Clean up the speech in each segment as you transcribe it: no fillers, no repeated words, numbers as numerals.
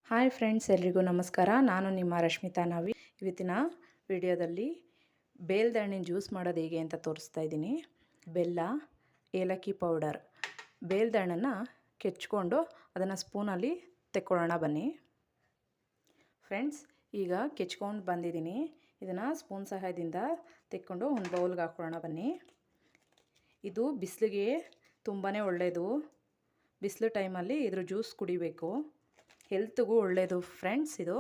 Hi friends, ಎಲ್ರಿಗೂ ನಮಸ್ಕಾರ. ನಾನು ನಿಮ್ಮ ರಶ್ಮಿತಾ ನಾವಿ. ಇವತ್ತಿನ ವಿಡಿಯೋದಲ್ಲಿ ಬೇಲ್ದ ಹಣ್ಣಿನ ಜ್ಯೂಸ್ ಮಾಡೋದು ಹೇಗೆ ಅಂತ ತೋರಿಸ್ತಾ ಇದ್ದೀನಿ. ಬೆಲ್ಲ, ಏಲಕ್ಕಿ ಪೌಡರ್, ಬೇಲ್ದ ಹಣ್ಣನ್ನು ಕೆಚ್ಕೊಂಡು ಅದನ್ನು ಸ್ಪೂನಲ್ಲಿ ತೆಕ್ಕೊಳ್ಳೋಣ ಬನ್ನಿ. ಫ್ರೆಂಡ್ಸ್, ಈಗ ಕೆಚ್ಕೊಂಡು ಬಂದಿದ್ದೀನಿ. ಇದನ್ನು ಸ್ಪೂನ್ ಸಹಾಯದಿಂದ ತೆಕ್ಕೊಂಡು ಒಂದು ಬೌಲ್ಗೆ ಹಾಕ್ಕೊಳ್ಳೋಣ ಬನ್ನಿ. ಇದು ಬಿಸಿಲಿಗೆ ತುಂಬಾ ಒಳ್ಳೆಯದು. ಬಿಸಿಲು ಟೈಮಲ್ಲಿ ಇದ್ರ ಜ್ಯೂಸ್ ಕುಡಿಬೇಕು. ಹೆಲ್ತ್ಗೂ ಒಳ್ಳೆಯದು ಫ್ರೆಂಡ್ಸ್ ಇದು.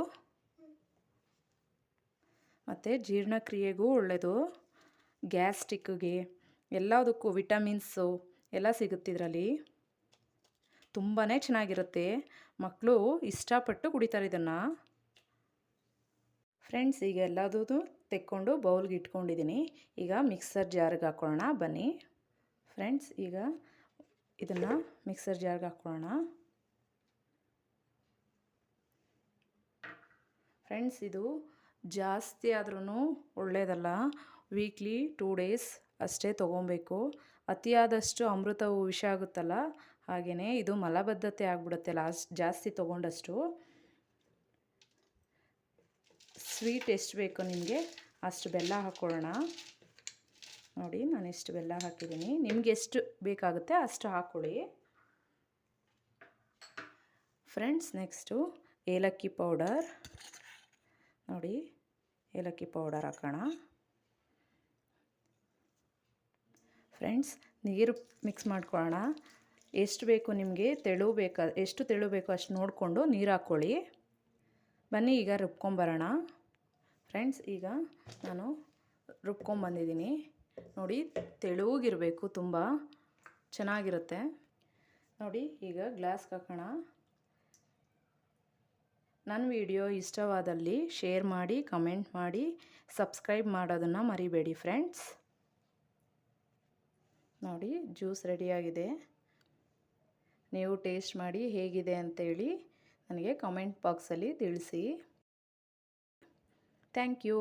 ಮತ್ತು ಜೀರ್ಣಕ್ರಿಯೆಗೂ ಒಳ್ಳೆಯದು. ಗ್ಯಾಸ್ಟ್ರಿಕ್ಗೆ ಎಲ್ಲದಕ್ಕೂ ವಿಟಮಿನ್ಸು ಎಲ್ಲ ಸಿಗುತ್ತೆ ಇದರಲ್ಲಿ. ತುಂಬಾ ಚೆನ್ನಾಗಿರುತ್ತೆ. ಮಕ್ಕಳು ಇಷ್ಟಪಟ್ಟು ಕುಡಿತಾರೆ ಇದನ್ನು. ಫ್ರೆಂಡ್ಸ್, ಈಗ ಎಲ್ಲದೂ ತೆಕ್ಕೊಂಡು ಬೌಲ್ಗೆ ಇಟ್ಕೊಂಡಿದ್ದೀನಿ. ಈಗ ಮಿಕ್ಸರ್ ಜಾರ್ಗೆ ಹಾಕ್ಕೊಳ್ಳೋಣ ಬನ್ನಿ. ಫ್ರೆಂಡ್ಸ್, ಈಗ ಇದನ್ನು ಮಿಕ್ಸರ್ ಜಾರ್ಗೆ ಹಾಕ್ಕೊಳ್ಳೋಣ. ಫ್ರೆಂಡ್ಸ್, ಇದು ಜಾಸ್ತಿ ಆದ್ರೂ ಒಳ್ಳೆಯದಲ್ಲ. ವೀಕ್ಲಿ 2 ಡೇಸ್ ಅಷ್ಟೇ ತೊಗೊಬೇಕು. ಅತಿಯಾದಷ್ಟು ಅಮೃತವು ವಿಷ ಆಗುತ್ತಲ್ಲ, ಹಾಗೆಯೇ ಇದು ಮಲಬದ್ಧತೆ ಆಗಿಬಿಡುತ್ತೆ ಜಾಸ್ತಿ ತೊಗೊಂಡಷ್ಟು. ಸ್ವೀಟ್ ಎಷ್ಟು ಬೇಕೋ ನಿಮಗೆ ಅಷ್ಟು ಬೆಲ್ಲ ಹಾಕ್ಕೊಳ್ಳೋಣ. ನೋಡಿ, ನಾನು ಎಷ್ಟು ಬೆಲ್ಲ ಹಾಕಿದ್ದೀನಿ. ನಿಮಗೆ ಎಷ್ಟು ಬೇಕಾಗುತ್ತೆ ಅಷ್ಟು ಹಾಕ್ಕೊಳ್ಳಿ. ಫ್ರೆಂಡ್ಸ್, ನೆಕ್ಸ್ಟು ಏಲಕ್ಕಿ ಪೌಡರ್. ನೋಡಿ, ಏಲಕ್ಕಿ ಪೌಡರ್ ಹಾಕೋಣ. ಫ್ರೆಂಡ್ಸ್, ನೀರು ಮಿಕ್ಸ್ ಮಾಡ್ಕೊಳ್ಳೋಣ. ಎಷ್ಟು ಬೇಕು ನಿಮಗೆ, ಎಷ್ಟು ತೆಳು ಬೇಕೋ ಅಷ್ಟು ನೋಡಿಕೊಂಡು ನೀರು ಹಾಕ್ಕೊಳ್ಳಿ. ಬನ್ನಿ, ಈಗ ರುಬ್ಕೊಂಬರೋಣ. ಫ್ರೆಂಡ್ಸ್, ಈಗ ನಾನು ರುಬ್ಕೊಂಬಂದಿದ್ದೀನಿ. ನೋಡಿ, ತೆಳುವಾಗಿರಬೇಕು, ತುಂಬ ಚೆನ್ನಾಗಿರುತ್ತೆ. ನೋಡಿ, ಈಗ ಗ್ಲಾಸ್ಗೆ ಹಾಕೋಣ. ನನ್ನ ವಿಡಿಯೋ ಇಷ್ಟವಾದಲ್ಲಿ ಶೇರ್ ಮಾಡಿ, ಕಮೆಂಟ್ ಮಾಡಿ, ಸಬ್ಸ್ಕ್ರೈಬ್ ಮಾಡೋದನ್ನು ಮರಿಬೇಡಿ ಫ್ರೆಂಡ್ಸ್. ನೋಡಿ, ಜ್ಯೂಸ್ ರೆಡಿಯಾಗಿದೆ. ನೀವು ಟೇಸ್ಟ್ ಮಾಡಿ ಹೇಗಿದೆ ಅಂತೇಳಿ ನನಗೆ ಕಮೆಂಟ್ ಬಾಕ್ಸಲ್ಲಿ ತಿಳಿಸಿ. Thank you.